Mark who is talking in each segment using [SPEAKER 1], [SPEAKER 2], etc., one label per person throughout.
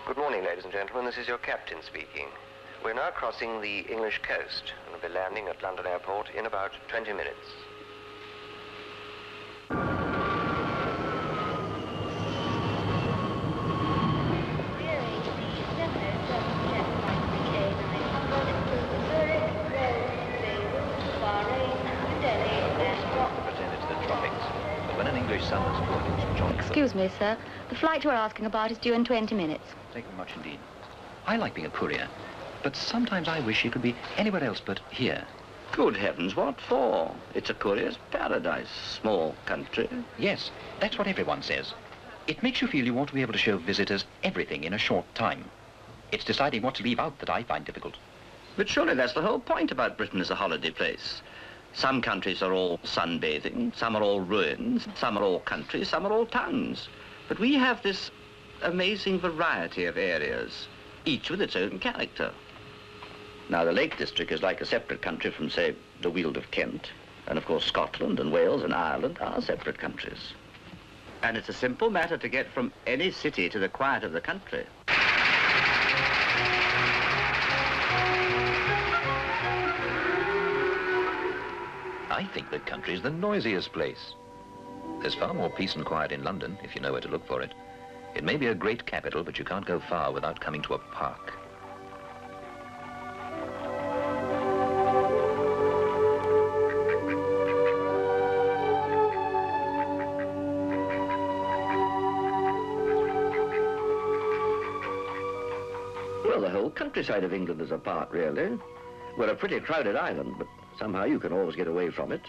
[SPEAKER 1] Good morning, ladies and gentlemen. This is your captain speaking. We're now crossing the English coast and will be landing at London Airport in about 20 minutes.
[SPEAKER 2] Excuse me, sir. The flight you're asking about is due in 20 minutes.
[SPEAKER 3] Thank you much indeed. I like being a courier, but sometimes I wish it could be anywhere else but here.
[SPEAKER 4] Good heavens, what for? It's a courier's paradise, small country.
[SPEAKER 3] Yes, that's what everyone says. It makes you feel you want to be able to show visitors everything in a short time. It's deciding what to leave out that I find difficult.
[SPEAKER 4] But surely that's the whole point about Britain as a holiday place. Some countries are all sunbathing, some are all ruins, some are all country, some are all towns. But we have this amazing variety of areas, each with its own character. Now, the Lake District is like a separate country from, say, the Weald of Kent. And, of course, Scotland and Wales and Ireland are separate countries. And it's a simple matter to get from any city to the quiet of the country.
[SPEAKER 3] I think the country is the noisiest place. There's far more peace and quiet in London, if you know where to look for it. It may be a great capital, but you can't go far without coming to a park.
[SPEAKER 4] Well, the whole countryside of England is a park, really. We're a pretty crowded island, but somehow you can always get away from it.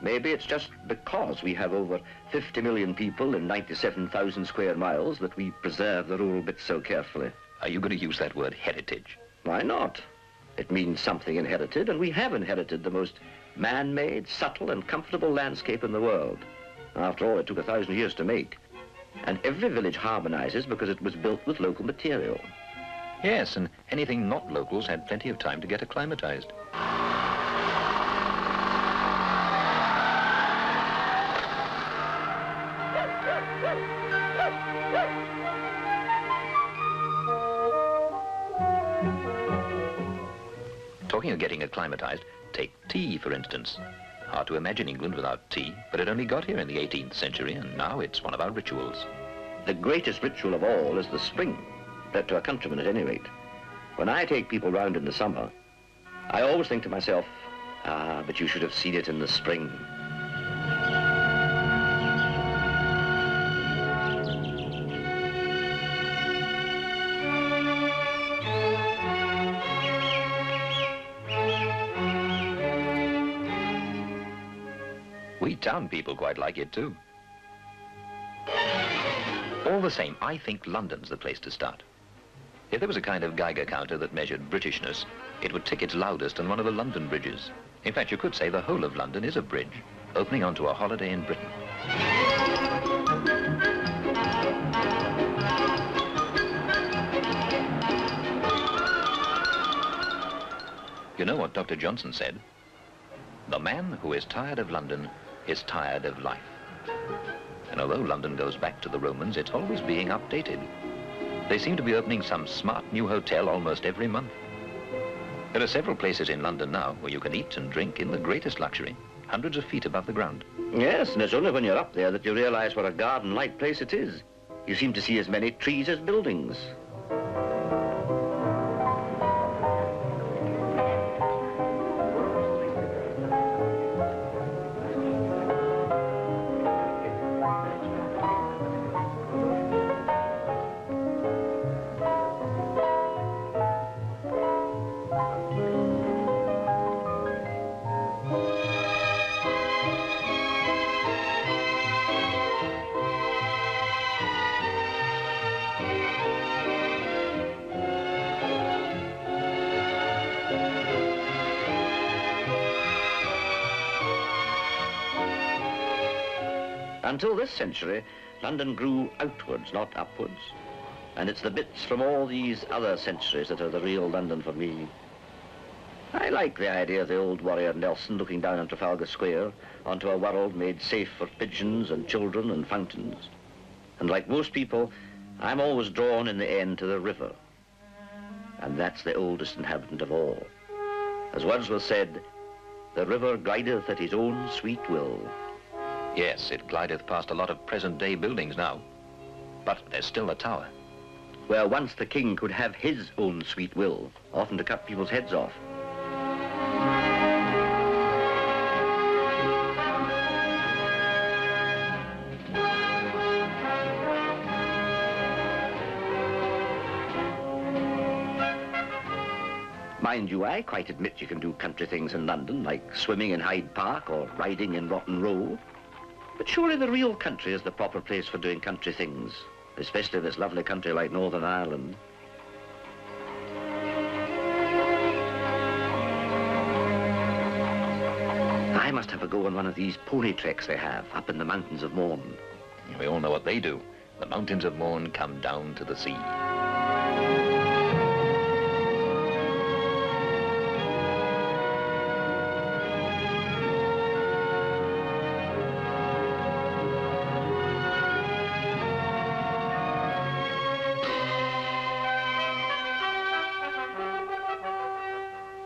[SPEAKER 4] Maybe it's just because we have over 50 million people in 97,000 square miles that we preserve the rural bits so carefully.
[SPEAKER 3] Are you going to use that word, heritage?
[SPEAKER 4] Why not? It means something inherited, and we have inherited the most man-made, subtle, and comfortable landscape in the world. After all, it took 1,000 years to make. And every village harmonizes because it was built with local material.
[SPEAKER 3] Yes, and anything not locals had plenty of time to get acclimatized. Talking of getting acclimatized, take tea, for instance. Hard to imagine England without tea, but it only got here in the 18th century, and now it's one of our rituals.
[SPEAKER 4] The greatest ritual of all is the spring, that to a countryman at any rate. When I take people round in the summer, I always think to myself, but you should have seen it in the spring.
[SPEAKER 3] We town people quite like it too. All the same, I think London's the place to start. If there was a kind of Geiger counter that measured Britishness, it would tick its loudest on one of the London bridges. In fact, you could say the whole of London is a bridge, opening onto a holiday in Britain. You know what Dr. Johnson said? The man who is tired of London is tired of life. And although London goes back to the Romans, it's always being updated. They seem to be opening some smart new hotel almost every month. There are several places in London now where you can eat and drink in the greatest luxury, hundreds of feet above the ground.
[SPEAKER 4] Yes, and it's only when you're up there that you realize what a garden-like place it is. You seem to see as many trees as buildings. Until this century, London grew outwards, not upwards. And it's the bits from all these other centuries that are the real London for me. I like the idea of the old warrior Nelson looking down on Trafalgar Square onto a world made safe for pigeons and children and fountains. And like most people, I'm always drawn in the end to the river. And that's the oldest inhabitant of all. As Wordsworth said, the river glideth at his own sweet will.
[SPEAKER 3] Yes, it glideth past a lot of present-day buildings now. But there's still a tower.
[SPEAKER 4] Where once the king could have his own sweet will, often to cut people's heads off. Mind you, I quite admit you can do country things in London, like swimming in Hyde Park or riding in Rotten Row. But surely the real country is the proper place for doing country things, especially this lovely country like Northern Ireland. I must have a go on one of these pony treks they have up in the mountains of Mourne.
[SPEAKER 3] We all know what they do. The mountains of Mourne come down to the sea.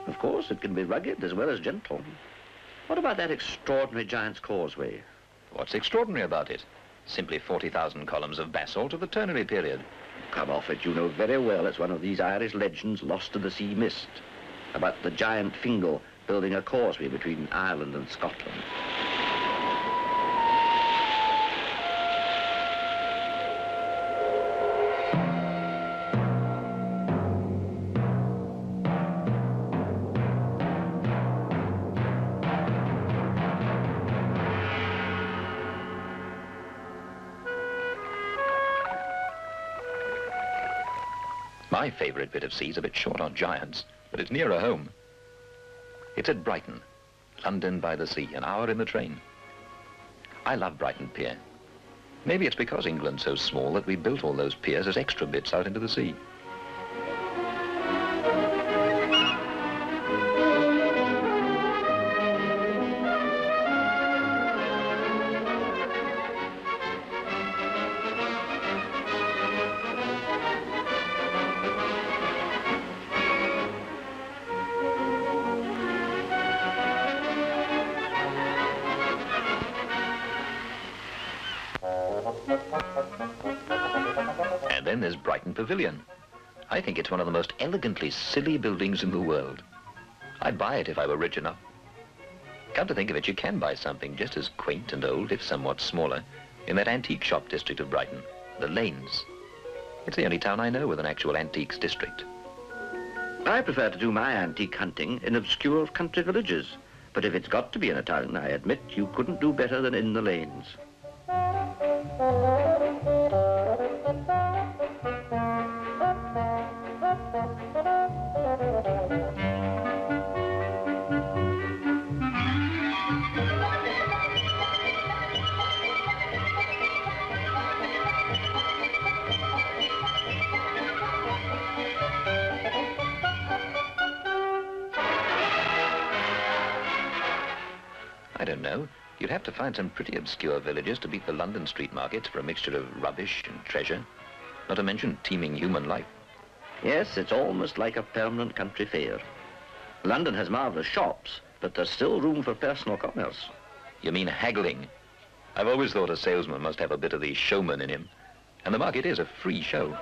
[SPEAKER 4] Of course, it can be rugged as well as gentle. What about that extraordinary Giant's Causeway?
[SPEAKER 3] What's extraordinary about it? Simply 40,000 columns of basalt of the Ternary period.
[SPEAKER 4] Come off it, you know very well it's one of these Irish legends lost to the sea mist, about the giant Fingal building a causeway between Ireland and Scotland.
[SPEAKER 3] My favourite bit of sea is a bit short on giants, but it's nearer home. It's at Brighton, London by the sea, an hour in the train. I love Brighton Pier. Maybe it's because England's so small that we built all those piers as extra bits out into the sea. And then there's Brighton Pavilion. I think it's one of the most elegantly silly buildings in the world. I'd buy it if I were rich enough. Come to think of it, you can buy something just as quaint and old, if somewhat smaller, in that antique shop district of Brighton, the Lanes. It's the only town I know with an actual antiques district.
[SPEAKER 4] I prefer to do my antique hunting in obscure country villages, but if it's got to be in a town, I admit you couldn't do better than in the Lanes.
[SPEAKER 3] I don't know. You'd have to find some pretty obscure villages to beat the London street markets for a mixture of rubbish and treasure, not to mention teeming human life.
[SPEAKER 4] Yes, it's almost like a permanent country fair. London has marvellous shops, but there's still room for personal commerce.
[SPEAKER 3] You mean haggling? I've always thought a salesman must have a bit of the showman in him, and the market is a free show.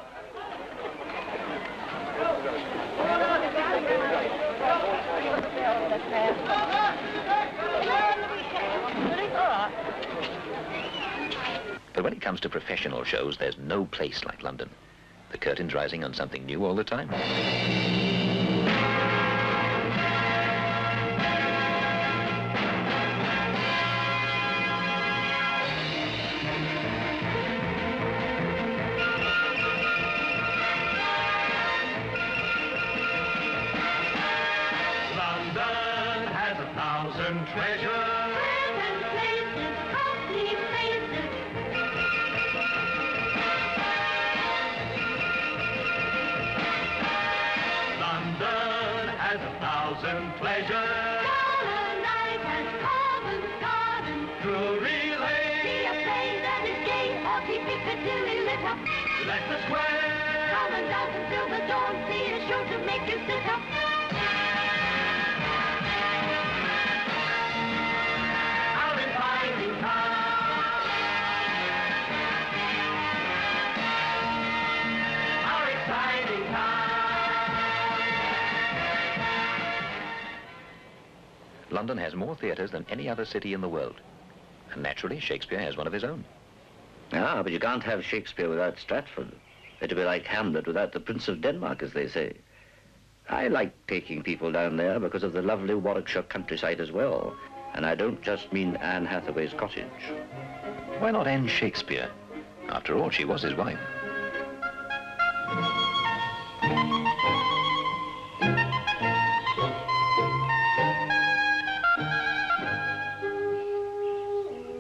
[SPEAKER 3] But when it comes to professional shows, there's no place like London. The curtain's rising on something new all the time.
[SPEAKER 5] London has 1,000 treasures. pleasure.
[SPEAKER 6] Colonize and Covent Garden.
[SPEAKER 5] Drury Lane.
[SPEAKER 6] See a play that is gay or keep Piccadilly lit up.
[SPEAKER 5] Leicester Square.
[SPEAKER 6] Come and dance until the dawn. See a show to make you sit up.
[SPEAKER 5] Our inviting town. Our exciting town.
[SPEAKER 3] London has more theatres than any other city in the world. And naturally, Shakespeare has one of his own.
[SPEAKER 4] Ah, but you can't have Shakespeare without Stratford. It'd be like Hamlet without the Prince of Denmark, as they say. I like taking people down there because of the lovely Warwickshire countryside as well. And I don't just mean Anne Hathaway's cottage.
[SPEAKER 3] Why not Anne Shakespeare? After all, she was his wife.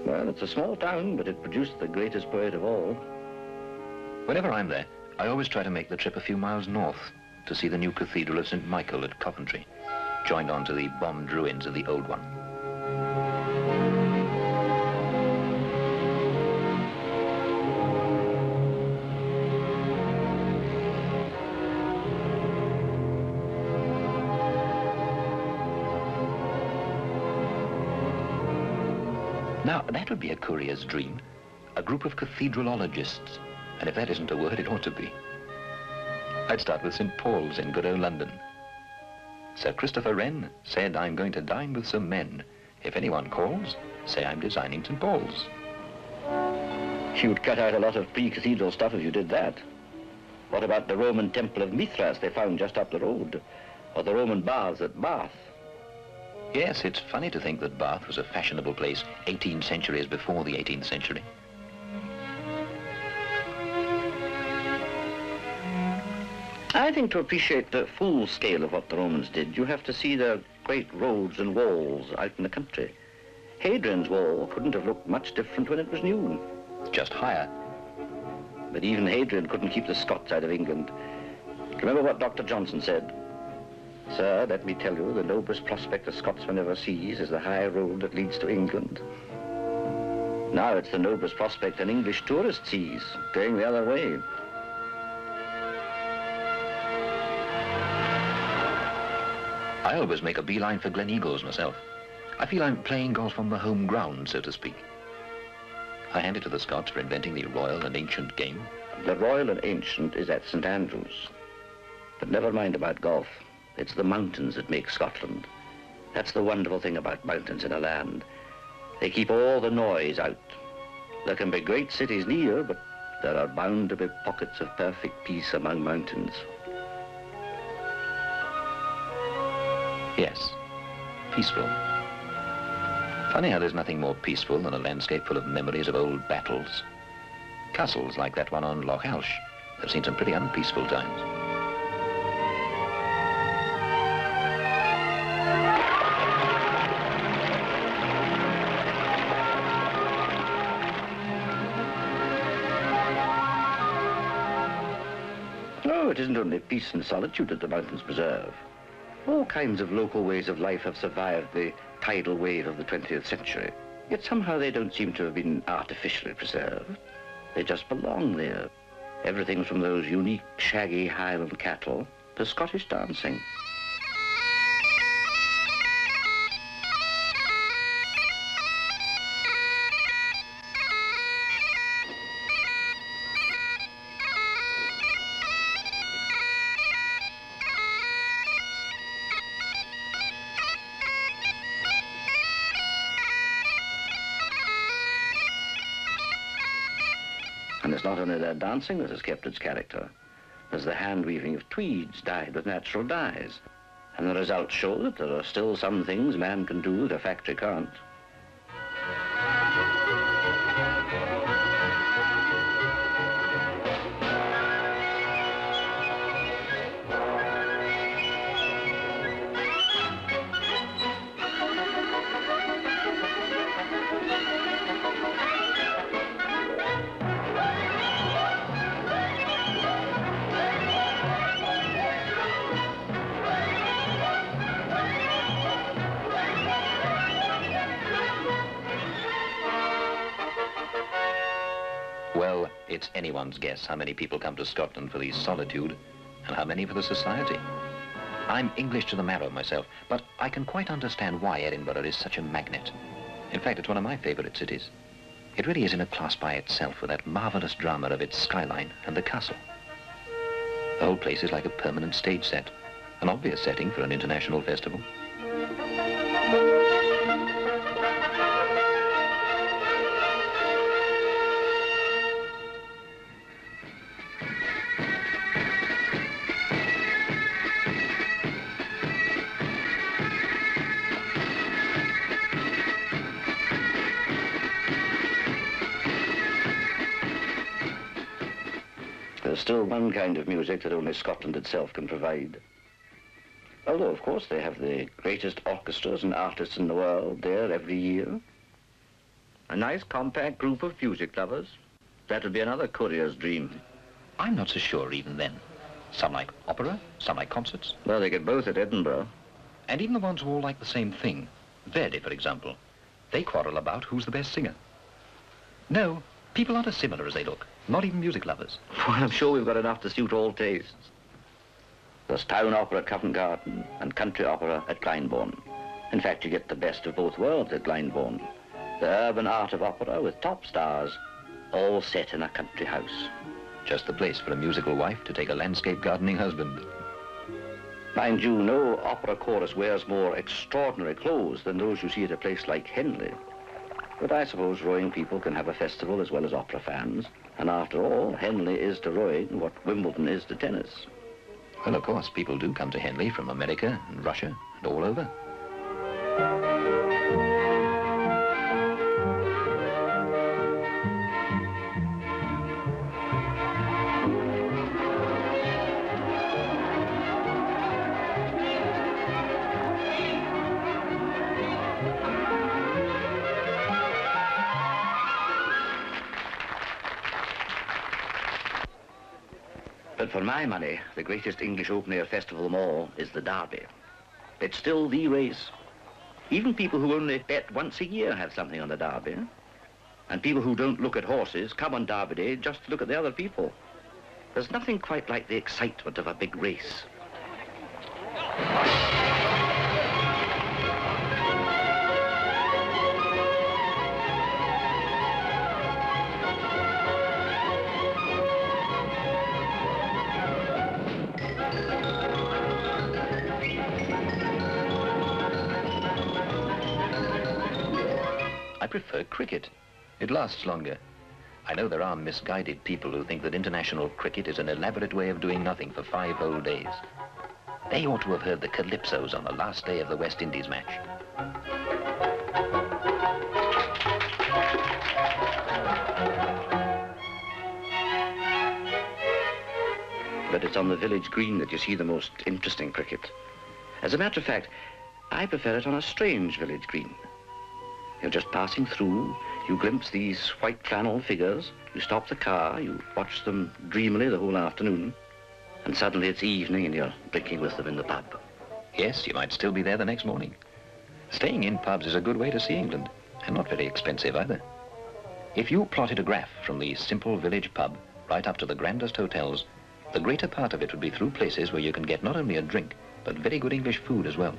[SPEAKER 4] Well, it's a small town, but it produced the greatest poet of all.
[SPEAKER 3] Whenever I'm there, I always try to make the trip a few miles north to see the new Cathedral of St. Michael at Coventry, joined on to the bombed ruins of the old one. Now, that would be a courier's dream. A group of cathedralologists. And if that isn't a word, it ought to be. I'd start with St. Paul's in good old London. Sir Christopher Wren said, "I'm going to dine with some men. If anyone calls, say I'm designing St. Paul's."
[SPEAKER 4] You'd cut out a lot of pre-cathedral stuff if you did that. What about the Roman Temple of Mithras they found just up the road? Or the Roman baths at Bath?
[SPEAKER 3] Yes, it's funny to think that Bath was a fashionable place 18 centuries before the 18th century.
[SPEAKER 4] I think to appreciate the full scale of what the Romans did, you have to see their great roads and walls out in the country. Hadrian's Wall couldn't have looked much different when it was new.
[SPEAKER 3] Just higher.
[SPEAKER 4] But even Hadrian couldn't keep the Scots out of England. Remember what Dr. Johnson said? "Sir, let me tell you, the noblest prospect a Scotsman ever sees is the high road that leads to England." Now it's the noblest prospect an English tourist sees, going the other way.
[SPEAKER 3] I always make a beeline for Glen Eagles myself. I feel I'm playing golf on the home ground, so to speak. I hand it to the Scots for inventing the royal and ancient game.
[SPEAKER 4] The royal and ancient is at St. Andrews. But never mind about golf. It's the mountains that make Scotland. That's the wonderful thing about mountains in a land. They keep all the noise out. There can be great cities near, but there are bound to be pockets of perfect peace among mountains.
[SPEAKER 3] Yes, peaceful. Funny how there's nothing more peaceful than a landscape full of memories of old battles. Castles like that one on Loch Alsh have seen some pretty unpeaceful times.
[SPEAKER 4] No, it isn't only peace and solitude that the mountains preserve. All kinds of local ways of life have survived the tidal wave of the 20th century. Yet somehow they don't seem to have been artificially preserved. They just belong there. Everything from those unique shaggy Highland cattle to Scottish dancing. And it's not only their dancing that has kept its character. There's the hand-weaving of tweeds dyed with natural dyes. And the results show that there are still some things man can do that a factory can't.
[SPEAKER 3] Well, it's anyone's guess how many people come to Scotland for the solitude and how many for the society. I'm English to the marrow myself, but I can quite understand why Edinburgh is such a magnet. In fact, it's one of my favourite cities. It really is in a class by itself with that marvellous drama of its skyline and the castle. The whole place is like a permanent stage set, an obvious setting for an international festival.
[SPEAKER 4] There's still one kind of music that only Scotland itself can provide. Although, of course, they have the greatest orchestras and artists in the world there every year. A nice compact group of music lovers. That would be another courier's dream.
[SPEAKER 3] I'm not so sure even then. Some like opera, some like concerts.
[SPEAKER 4] Well, they get both at Edinburgh.
[SPEAKER 3] And even the ones who all like the same thing. Verdi, for example. They quarrel about who's the best singer. No, people aren't as similar as they look. Not even music lovers.
[SPEAKER 4] Well, I'm sure we've got enough to suit all tastes. There's town opera at Covent Garden and country opera at Glyndebourne. In fact, you get the best of both worlds at Glyndebourne. The urban art of opera with top stars, all set in a country house.
[SPEAKER 3] Just the place for a musical wife to take a landscape gardening husband.
[SPEAKER 4] Mind you, no opera chorus wears more extraordinary clothes than those you see at a place like Henley. But I suppose rowing people can have a festival as well as opera fans. And after all, Henley is to rowing what Wimbledon is to tennis.
[SPEAKER 3] Well, of course, people do come to Henley from America and Russia and all over.
[SPEAKER 4] But for my money, the greatest English open-air festival of them all is the Derby. It's still the race. Even people who only bet once a year have something on the Derby. And people who don't look at horses come on Derby Day just to look at the other people. There's nothing quite like the excitement of a big race.
[SPEAKER 3] I prefer cricket. It lasts longer. I know there are misguided people who think that international cricket is an elaborate way of doing nothing for 5 whole days. They ought to have heard the calypsos on the last day of the West Indies match.
[SPEAKER 4] But it's on the village green that you see the most interesting cricket. As a matter of fact, I prefer it on a strange village green. You're just passing through, you glimpse these white flannel figures, you stop the car, you watch them dreamily the whole afternoon, and suddenly it's evening and you're drinking with them in the pub.
[SPEAKER 3] Yes, you might still be there the next morning. Staying in pubs is a good way to see England, and not very expensive either. If you plotted a graph from the simple village pub right up to the grandest hotels, the greater part of it would be through places where you can get not only a drink, but very good English food as well.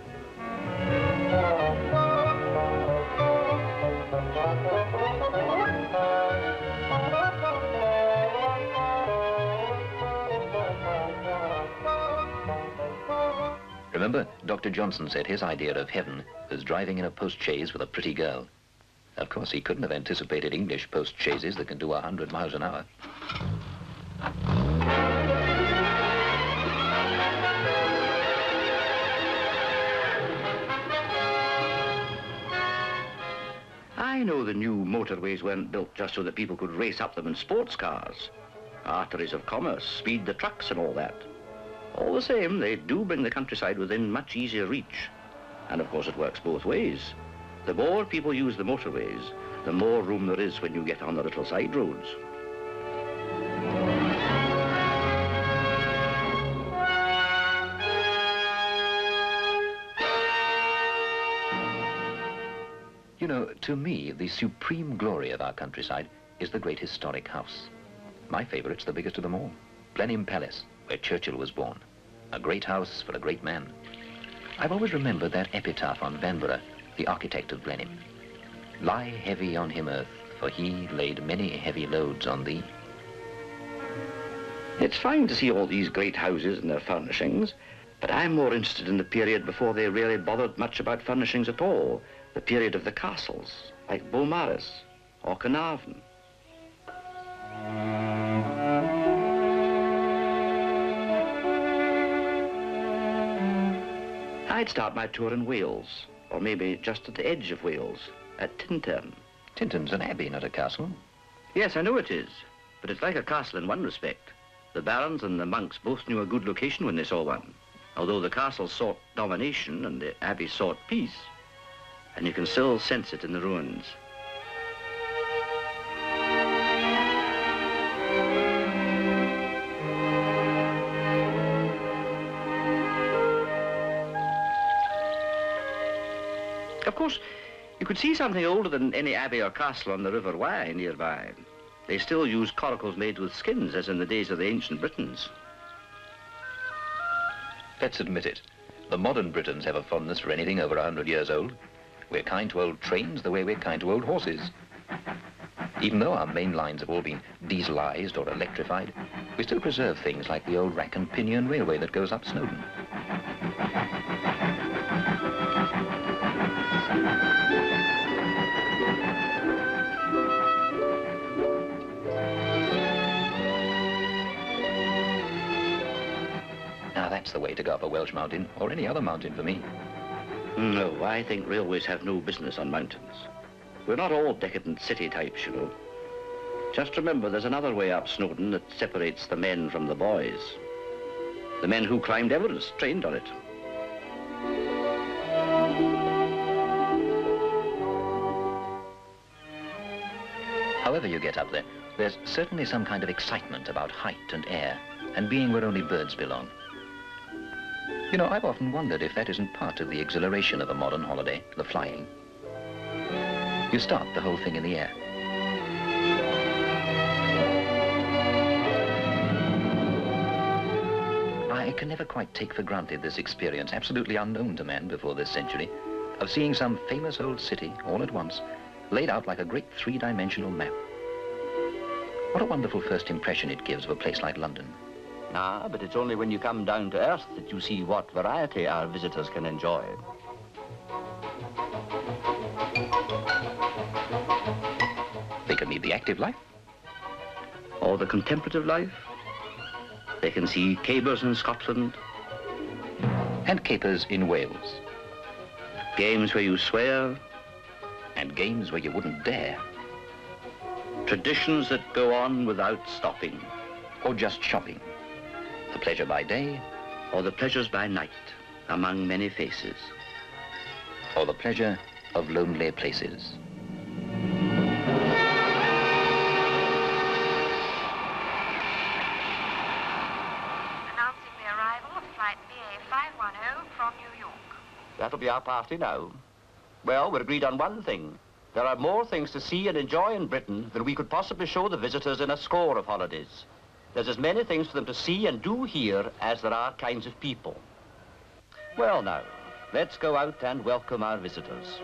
[SPEAKER 3] Remember, Dr. Johnson said his idea of heaven was driving in a post-chaise with a pretty girl. Of course, he couldn't have anticipated English post-chaises that can do 100 miles an hour.
[SPEAKER 4] I know the new motorways weren't built just so that people could race up them in sports cars. Arteries of commerce, speed the trucks and all that. All the same, they do bring the countryside within much easier reach. And of course it works both ways. The more people use the motorways, the more room there is when you get on the little side roads.
[SPEAKER 3] You know, to me, the supreme glory of our countryside is the great historic house. My favourite's the biggest of them all, Blenheim Palace, where Churchill was born. A great house for a great man. I've always remembered that epitaph on Vanbrugh, the architect of Blenheim. Lie heavy on him, earth, for he laid many heavy loads on thee.
[SPEAKER 4] It's fine to see all these great houses and their furnishings, but I'm more interested in the period before they really bothered much about furnishings at all. The period of the castles, like Beaumaris or Carnarvon. I'd start my tour in Wales, or maybe just at the edge of Wales, at Tintern.
[SPEAKER 3] Tintern's an abbey, not a castle.
[SPEAKER 4] Yes, I know it is, but it's like a castle in one respect. The barons and the monks both knew a good location when they saw one, although the castle sought domination and the abbey sought peace, and you can still sense it in the ruins. Of course, you could see something older than any abbey or castle on the River Wye nearby. They still use coracles made with skins, as in the days of the ancient Britons.
[SPEAKER 3] Let's admit it. The modern Britons have a fondness for anything over 100 years old. We're kind to old trains the way we're kind to old horses. Even though our main lines have all been dieselized or electrified, we still preserve things like the old rack and pinion railway that goes up Snowdon. Now that's the way to go up a Welsh mountain, or any other mountain for me.
[SPEAKER 4] No, I think railways have no business on mountains. We're not all decadent city types, you know. Just remember, there's another way up Snowdon that separates the men from the boys. The men who climbed Everest trained on it.
[SPEAKER 3] However you get up there, there's certainly some kind of excitement about height and air, and being where only birds belong. You know, I've often wondered if that isn't part of the exhilaration of a modern holiday, the flying. You start the whole thing in the air. I can never quite take for granted this experience, absolutely unknown to man before this century, of seeing some famous old city all at once, laid out like a great three-dimensional map. What a wonderful first impression it gives of a place like London.
[SPEAKER 4] Ah, but it's only when you come down to earth that you see what variety our visitors can enjoy.
[SPEAKER 3] They can lead the active life.
[SPEAKER 4] Or the contemplative life. They can see capers in Scotland.
[SPEAKER 3] And capers in Wales.
[SPEAKER 4] Games where you swear.
[SPEAKER 3] And games where you wouldn't dare.
[SPEAKER 4] Traditions that go on without stopping.
[SPEAKER 3] Or just shopping. The pleasure by day.
[SPEAKER 4] Or the pleasures by night, among many faces.
[SPEAKER 3] Or the pleasure of lonely places.
[SPEAKER 7] Announcing the arrival of flight BA510 from New York.
[SPEAKER 8] That'll be our party now. Well, we're agreed on one thing. There are more things to see and enjoy in Britain than we could possibly show the visitors in a score of holidays. There's as many things for them to see and do here as there are kinds of people. Well now, let's go out and welcome our visitors.